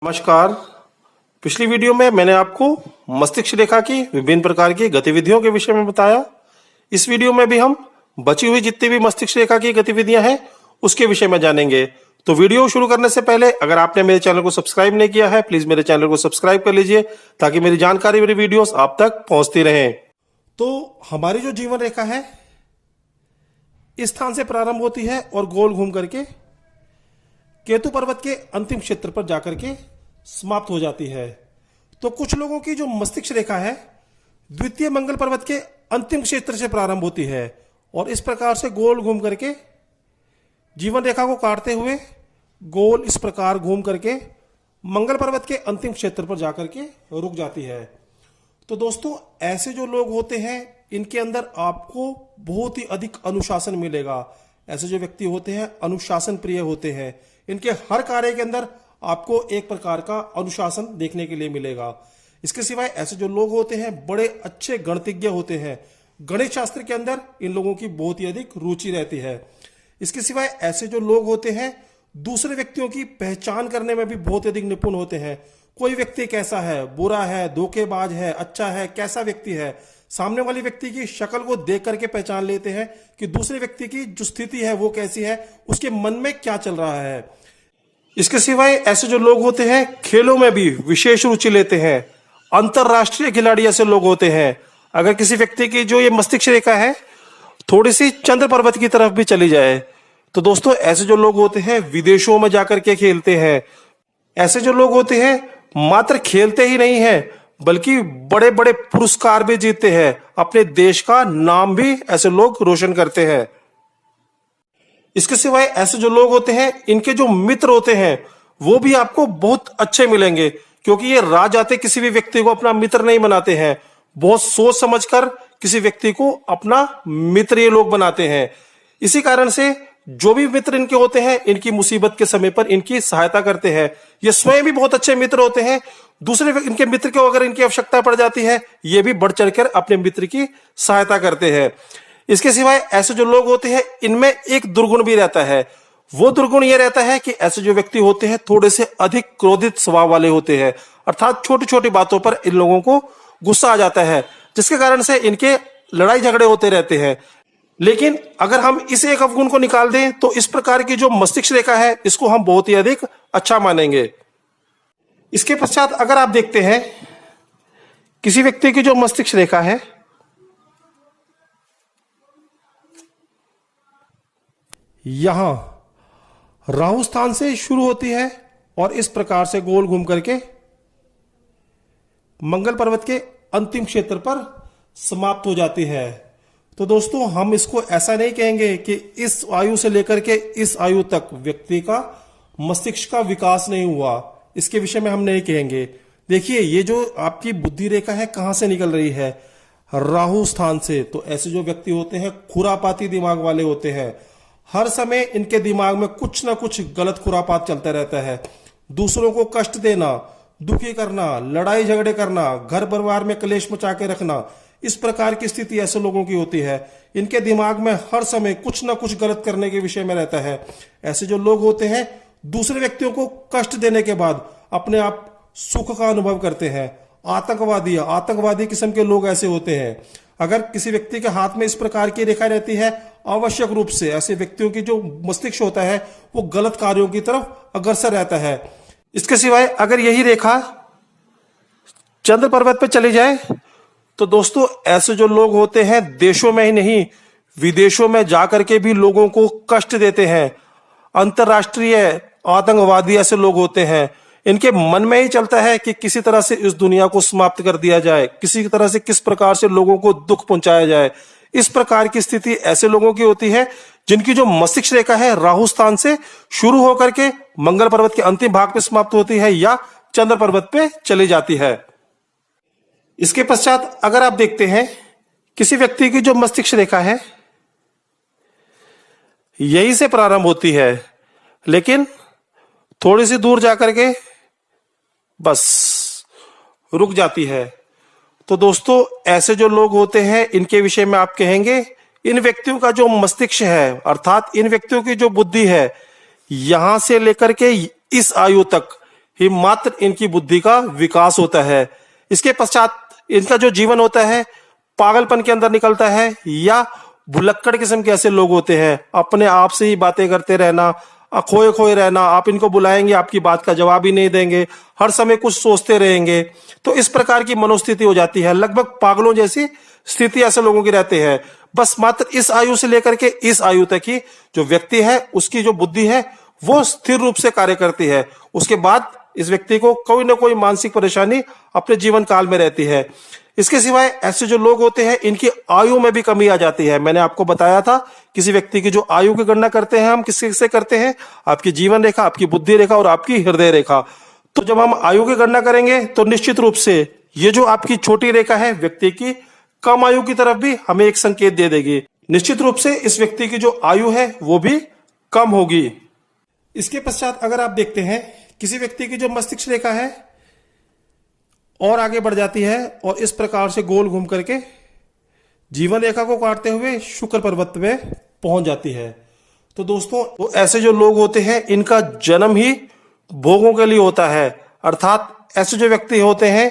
नमस्कार। पिछली वीडियो में मैंने आपको मस्तिष्क रेखा की विभिन्न प्रकार की गतिविधियों के विषय में बताया। इस वीडियो में भी हम बची हुई जितनी भी मस्तिष्क रेखा की गतिविधियां हैं उसके विषय में जानेंगे। तो वीडियो शुरू करने से पहले अगर आपने मेरे चैनल को सब्सक्राइब नहीं किया है, प्लीज मेरे चैनल को सब्सक्राइब कर लीजिए ताकि मेरी जानकारी, मेरी वीडियोस आप तक पहुंचती रहे। तो हमारी जो जीवन रेखा है इस स्थान से प्रारंभ होती है और गोल घूम करके केतु पर्वत के अंतिम क्षेत्र पर जाकर के समाप्त हो जाती है। तो कुछ लोगों की जो मस्तिष्क रेखा है द्वितीय मंगल पर्वत के अंतिम क्षेत्र से प्रारंभ होती है और इस प्रकार से गोल घूम करके जीवन रेखा को काटते हुए गोल इस प्रकार घूम करके मंगल पर्वत के अंतिम क्षेत्र पर जाकर के रुक जाती है। तो दोस्तों, ऐसे जो लोग होते हैं इनके अंदर आपको बहुत ही अधिक अनुशासन मिलेगा। ऐसे जो व्यक्ति होते हैं अनुशासन प्रिय होते हैं। इनके हर कार्य के अंदर आपको एक प्रकार का अनुशासन देखने के लिए मिलेगा। इसके सिवाय ऐसे जो लोग होते हैं बड़े अच्छे गणितज्ञ होते हैं। गणित शास्त्र के अंदर इन लोगों की बहुत ही अधिक रुचि रहती है। इसके सिवाय ऐसे जो लोग होते हैं दूसरे व्यक्तियों की पहचान करने में भी बहुत अधिक निपुण होते हैं। कोई व्यक्ति कैसा है, बुरा है, धोखेबाज है, अच्छा है, कैसा व्यक्ति है, सामने वाले व्यक्ति की शक्ल को देख करके पहचान लेते हैं कि दूसरे व्यक्ति की जो स्थिति है वो कैसी है, उसके मन में क्या चल रहा है। इसके सिवाय ऐसे जो लोग होते हैं खेलों में भी विशेष रुचि लेते हैं। अंतरराष्ट्रीय खिलाड़ी ऐसे लोग होते हैं। अगर किसी व्यक्ति की जो ये मस्तिष्क रेखा है थोड़ी सी चंद्र पर्वत की तरफ भी चली जाए तो दोस्तों ऐसे जो लोग होते हैं विदेशों में जाकर के खेलते हैं। ऐसे जो लोग होते हैं मात्र खेलते ही नहीं है बल्कि बड़े बड़े पुरस्कार भी जीतते हैं। अपने देश का नाम भी ऐसे लोग रोशन करते हैं। इसके सिवाय ऐसे जो लोग होते हैं इनके जो मित्र होते हैं वो भी आपको बहुत अच्छे मिलेंगे, क्योंकि ये राह जाते किसी भी व्यक्ति को अपना मित्र नहीं बनाते हैं। बहुत सोच समझकर किसी व्यक्ति को अपना मित्र ये लोग बनाते हैं। इसी कारण से जो भी मित्र इनके होते हैं इनकी मुसीबत के समय पर इनकी सहायता करते हैं। ये स्वयं भी बहुत अच्छे मित्र होते हैं। दूसरे इनके मित्र को अगर इनकी आवश्यकता पड़ जाती है ये भी बढ़ चढ़कर अपने मित्र की सहायता करते हैं। इसके सिवाय ऐसे जो लोग होते हैं इनमें एक दुर्गुण भी रहता है। वो दुर्गुण ये रहता है कि ऐसे जो व्यक्ति होते हैं थोड़े से अधिक क्रोधित स्वभाव वाले होते हैं। अर्थात छोटी छोटी बातों पर इन लोगों को गुस्सा आ जाता है, जिसके कारण से इनके लड़ाई झगड़े होते रहते हैं। लेकिन अगर हम इस एक अवगुण को निकाल दें तो इस प्रकार की जो मस्तिष्क रेखा है इसको हम बहुत ही अधिक अच्छा मानेंगे। इसके पश्चात अगर आप देखते हैं किसी व्यक्ति की जो मस्तिष्क रेखा है यहां राहु स्थान से शुरू होती है और इस प्रकार से गोल घूम करके मंगल पर्वत के अंतिम क्षेत्र पर समाप्त हो जाती है। तो दोस्तों, हम इसको ऐसा नहीं कहेंगे कि इस आयु से लेकर के इस आयु तक व्यक्ति का मस्तिष्क का विकास नहीं हुआ, इसके विषय में हम नहीं कहेंगे। देखिए, ये जो आपकी बुद्धि रेखा है कहां से निकल रही है? राहु स्थान से। तो ऐसे जो व्यक्ति होते हैं खुरापाती दिमाग वाले होते हैं। हर समय इनके दिमाग में कुछ ना कुछ गलत खुरापात चलता रहता है। दूसरों को कष्ट देना, दुखी करना, लड़ाई झगड़े करना, घर परिवार में कलेश मचा के रखना, इस प्रकार की स्थिति ऐसे लोगों की होती है। इनके दिमाग में हर समय कुछ ना कुछ गलत करने के विषय में रहता है। ऐसे जो लोग होते हैं दूसरे व्यक्तियों को कष्ट देने के बाद अपने आप सुख का अनुभव करते हैं। आतंकवादी किस्म के लोग ऐसे होते हैं। अगर किसी व्यक्ति के हाथ में इस प्रकार की रेखा रहती है आवश्यक रूप से ऐसे व्यक्तियों की जो मस्तिष्क होता है वो गलत कार्यों की तरफ अग्रसर रहता है। इसके सिवाय अगर यही रेखा चंद्र पर्वत पर चली जाए तो दोस्तों ऐसे जो लोग होते हैं देशों में ही नहीं विदेशों में जाकर के भी लोगों को कष्ट देते हैं। अंतरराष्ट्रीय आतंकवादी ऐसे लोग होते हैं। इनके मन में ही चलता है कि किसी तरह से इस दुनिया को समाप्त कर दिया जाए, किसी तरह से किस प्रकार से लोगों को दुख पहुंचाया जाए। इस प्रकार की स्थिति ऐसे लोगों की होती है जिनकी जो मस्तिष्क रेखा है राहु स्थान से शुरू होकर के मंगल पर्वत के अंतिम भाग पे समाप्त होती है या चंद्र पर्वत पे चली जाती है। इसके पश्चात अगर आप देखते हैं किसी व्यक्ति की जो मस्तिष्क रेखा है यहीं से प्रारंभ होती है लेकिन थोड़ी सी दूर जाकर के बस रुक जाती है। तो दोस्तों ऐसे जो लोग होते हैं इनके विषय में आप कहेंगे इन व्यक्तियों का जो मस्तिष्क है अर्थात इन व्यक्तियों की जो बुद्धि है यहां से लेकर के इस आयु तक ही मात्र इनकी बुद्धि का विकास होता है। इसके पश्चात इनका जो जीवन होता है पागलपन के अंदर निकलता है, या भुलक्कड़ किस्म के ऐसे लोग होते हैं, अपने आप से ही बातें करते रहना, खोए खोए रहना। आप इनको बुलाएंगे, आपकी बात का जवाब ही नहीं देंगे, हर समय कुछ सोचते रहेंगे। तो इस प्रकार की मनोस्थिति हो जाती है। लगभग पागलों जैसी स्थिति ऐसे लोगों की रहती है। बस मात्र इस आयु से लेकर के इस आयु तक ही जो व्यक्ति है उसकी जो बुद्धि है वो स्थिर रूप से कार्य करती है। उसके बाद इस व्यक्ति को कोई ना कोई मानसिक परेशानी अपने जीवन काल में रहती है। इसके सिवाय ऐसे जो लोग होते हैं इनकी आयु में भी कमी आ जाती है। मैंने आपको बताया था किसी व्यक्ति की जो आयु की गणना करते हैं हम किससे करते हैं, आपकी जीवन रेखा, आपकी बुद्धि रेखा और आपकी हृदय रेखा। तो जब हम आयु की गणना करेंगे तो निश्चित रूप से ये जो आपकी छोटी रेखा है व्यक्ति की कम आयु की तरफ भी हमें एक संकेत दे देगी। निश्चित रूप से इस व्यक्ति की जो आयु है वो भी कम होगी। इसके पश्चात अगर आप देखते हैं किसी व्यक्ति की जो मस्तिष्क रेखा है और आगे बढ़ जाती है और इस प्रकार से गोल घूम करके जीवन रेखा को काटते हुए शुक्र पर्वत में पहुंच जाती है। तो दोस्तों तो ऐसे जो लोग होते हैं इनका जन्म ही भोगों के लिए होता है। अर्थात ऐसे जो व्यक्ति होते हैं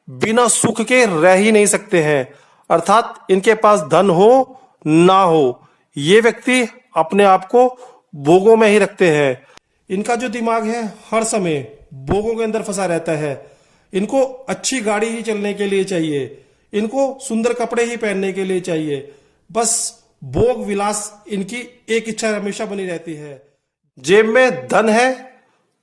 बिना सुख के रह ही नहीं सकते हैं। अर्थात इनके पास धन हो ना हो, ये व्यक्ति अपने आप को भोगों में ही रखते हैं। इनका जो दिमाग है हर समय भोगों के अंदर फंसा रहता है। इनको अच्छी गाड़ी ही चलने के लिए चाहिए, इनको सुंदर कपड़े ही पहनने के लिए चाहिए। बस भोग विलास इनकी एक इच्छा हमेशा बनी रहती है। जेब में धन है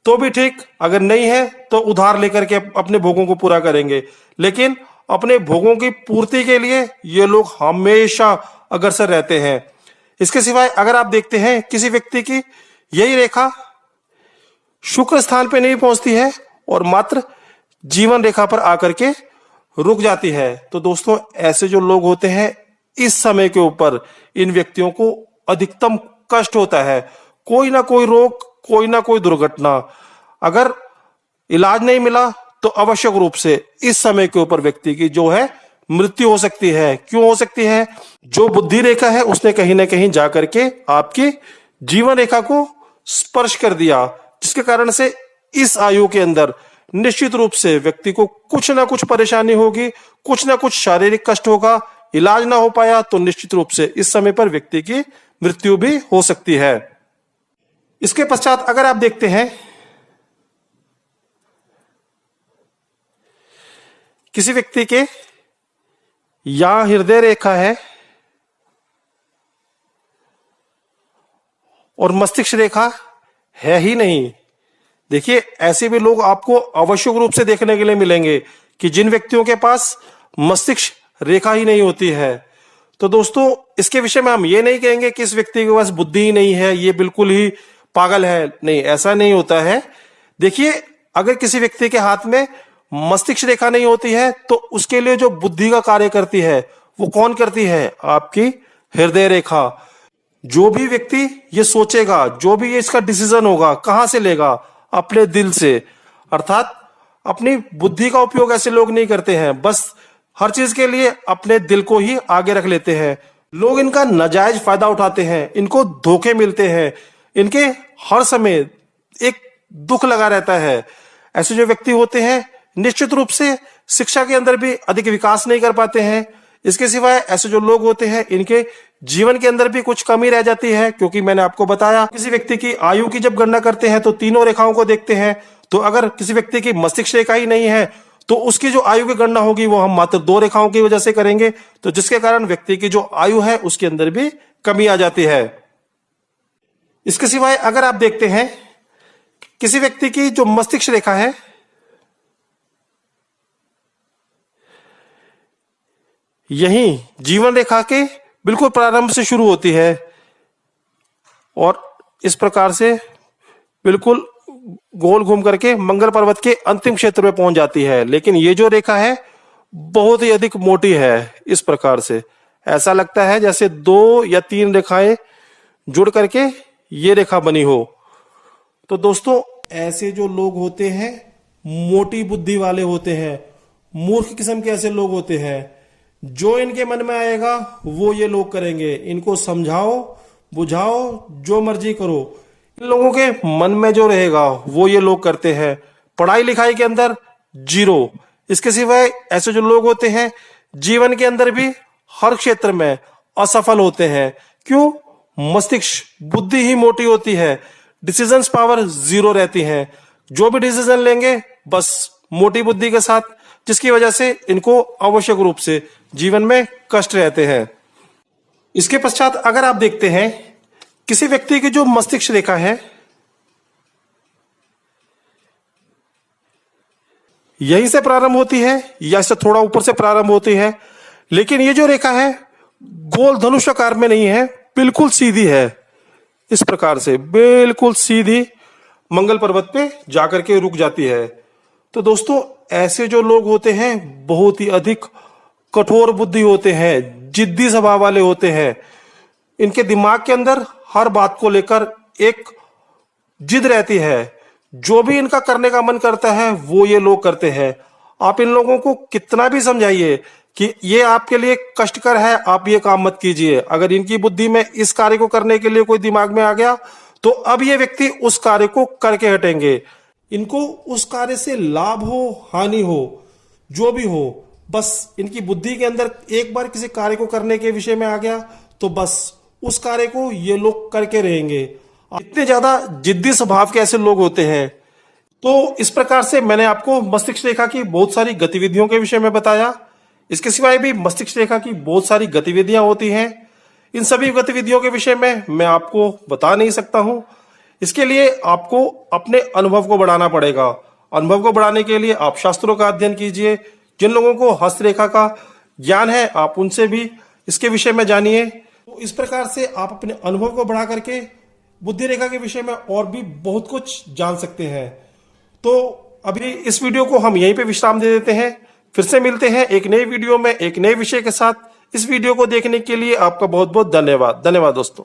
तो भी ठीक, अगर नहीं है तो उधार लेकर के अपने भोगों को पूरा करेंगे। लेकिन अपने भोगों की पूर्ति के लिए ये लोग हमेशा अग्रसर रहते हैं। इसके सिवाय अगर आप देखते हैं किसी व्यक्ति की यही रेखा शुक्र स्थान पे नहीं पहुंचती है और मात्र जीवन रेखा पर आकर के रुक जाती है, तो दोस्तों ऐसे जो लोग होते हैं इस समय के ऊपर इन व्यक्तियों को अधिकतम कष्ट होता है। कोई ना कोई रोग, कोई ना कोई दुर्घटना, अगर इलाज नहीं मिला तो आवश्यक रूप से इस समय के ऊपर व्यक्ति की जो है मृत्यु हो सकती है। क्यों हो सकती है? जो बुद्धि रेखा है उसने कहीं ना कहीं जाकर के आपकी जीवन रेखा को स्पर्श कर दिया, जिसके कारण से इस आयु के अंदर निश्चित रूप से व्यक्ति को कुछ ना कुछ परेशानी होगी, कुछ ना कुछ शारीरिक कष्ट होगा। इलाज ना हो पाया तो निश्चित रूप से इस समय पर व्यक्ति की मृत्यु भी हो सकती है। इसके पश्चात अगर आप देखते हैं किसी व्यक्ति के यहां हृदय रेखा है और मस्तिष्क रेखा है ही नहीं। देखिए ऐसे भी लोग आपको आवश्यक रूप से देखने के लिए मिलेंगे कि जिन व्यक्तियों के पास मस्तिष्क रेखा ही नहीं होती है। तो दोस्तों इसके विषय में हम ये नहीं कहेंगे कि इस व्यक्ति के पास बुद्धि ही नहीं है, ये बिल्कुल ही पागल है। नहीं, ऐसा नहीं होता है। देखिए अगर किसी व्यक्ति के हाथ में मस्तिष्क रेखा नहीं होती है तो उसके लिए जो बुद्धि का कार्य करती है वो कौन करती है? आपकी हृदय रेखा। जो भी व्यक्ति ये सोचेगा, जो भी ये इसका डिसीजन होगा, कहां से लेगा? अपने दिल से। अर्थात अपनी बुद्धि का उपयोग ऐसे लोग नहीं करते हैं, बस हर चीज के लिए अपने दिल को ही आगे रख लेते हैं। लोग इनका नाजायज फायदा उठाते हैं, इनको धोखे मिलते हैं, इनके हर समय एक दुख लगा रहता है। ऐसे जो व्यक्ति होते हैं निश्चित रूप से शिक्षा के अंदर भी अधिक विकास नहीं कर पाते हैं। इसके सिवाय ऐसे जो लोग होते हैं इनके जीवन के अंदर भी कुछ कमी रह जाती है, क्योंकि मैंने आपको बताया किसी व्यक्ति की आयु की जब गणना करते हैं तो तीनों रेखाओं को देखते हैं। तो अगर किसी व्यक्ति की मस्तिष्क रेखा ही नहीं है तो उसकी जो आयु की गणना होगी वो हम मात्र 2 रेखाओं की वजह से करेंगे, तो जिसके कारण व्यक्ति की जो आयु है उसके अंदर भी कमी आ जाती है। इसके सिवाय अगर आप देखते हैं किसी व्यक्ति की जो मस्तिष्क रेखा है यही जीवन रेखा के बिल्कुल प्रारंभ से शुरू होती है और इस प्रकार से बिल्कुल गोल घूम करके मंगल पर्वत के अंतिम क्षेत्र में पहुंच जाती है। लेकिन ये जो रेखा है बहुत ही अधिक मोटी है। इस प्रकार से ऐसा लगता है जैसे 2 या 3 रेखाएं जुड़ करके ये रेखा बनी हो। तो दोस्तों ऐसे जो लोग होते हैं मोटी बुद्धि वाले होते हैं, मूर्ख किस्म के ऐसे लोग होते हैं। जो इनके मन में आएगा वो ये लोग करेंगे। इनको समझाओ बुझाओ जो मर्जी करो, इन लोगों के मन में जो रहेगा वो ये लोग करते हैं। पढ़ाई लिखाई के अंदर 0। इसके सिवाय ऐसे जो लोग होते हैं जीवन के अंदर भी हर क्षेत्र में असफल होते हैं। क्यों? मस्तिष्क बुद्धि ही मोटी होती है, डिसीजंस पावर 0 रहती है। जो भी डिसीजन लेंगे बस मोटी बुद्धि के साथ, जिसकी वजह से इनको आवश्यक रूप से जीवन में कष्ट रहते हैं। इसके पश्चात अगर आप देखते हैं किसी व्यक्ति की जो मस्तिष्क रेखा है यहीं से प्रारंभ होती है या इससे थोड़ा ऊपर से प्रारंभ होती है, लेकिन ये जो रेखा है गोल धनुष आकार में नहीं है, बिल्कुल सीधी है। इस प्रकार से बिल्कुल सीधी मंगल पर्वत पे जाकर के रुक जाती है। तो दोस्तों ऐसे जो लोग होते हैं बहुत ही अधिक कठोर बुद्धि होते हैं, जिद्दी स्वभाव वाले होते हैं। इनके दिमाग के अंदर हर बात को लेकर एक जिद रहती है। जो भी इनका करने का मन करता है वो ये लोग करते हैं। आप इन लोगों को कितना भी समझाइए कि ये आपके लिए कष्टकर है, आप ये काम मत कीजिए, अगर इनकी बुद्धि में इस कार्य को करने के लिए कोई दिमाग में आ गया तो अब ये व्यक्ति उस कार्य को करके हटेंगे। इनको उस कार्य से लाभ हो हानि हो जो भी हो, बस इनकी बुद्धि के अंदर एक बार किसी कार्य को करने के विषय में आ गया तो बस उस कार्य को ये लोग करके रहेंगे। इतने ज्यादा जिद्दी स्वभाव के ऐसे लोग होते हैं। तो इस प्रकार से मैंने आपको मस्तिष्क रेखा की बहुत सारी गतिविधियों के विषय में बताया। इसके सिवाय भी मस्तिष्क रेखा की बहुत सारी गतिविधियां होती हैं। इन सभी गतिविधियों के विषय में मैं आपको बता नहीं सकता हूं। इसके लिए आपको अपने अनुभव को बढ़ाना पड़ेगा। अनुभव को बढ़ाने के लिए आप शास्त्रों का अध्ययन कीजिए। जिन लोगों को हस्तरेखा का ज्ञान है आप उनसे भी इसके विषय में जानिए। तो इस प्रकार से आप अपने अनुभव को बढ़ा करके बुद्धि रेखा के विषय में और भी बहुत कुछ जान सकते हैं। तो अभी इस वीडियो को हम यहीं पे विश्राम दे देते हैं। फिर से मिलते हैं एक नई वीडियो में एक नए विषय के साथ। इस वीडियो को देखने के लिए आपका बहुत बहुत धन्यवाद। धन्यवाद दोस्तों।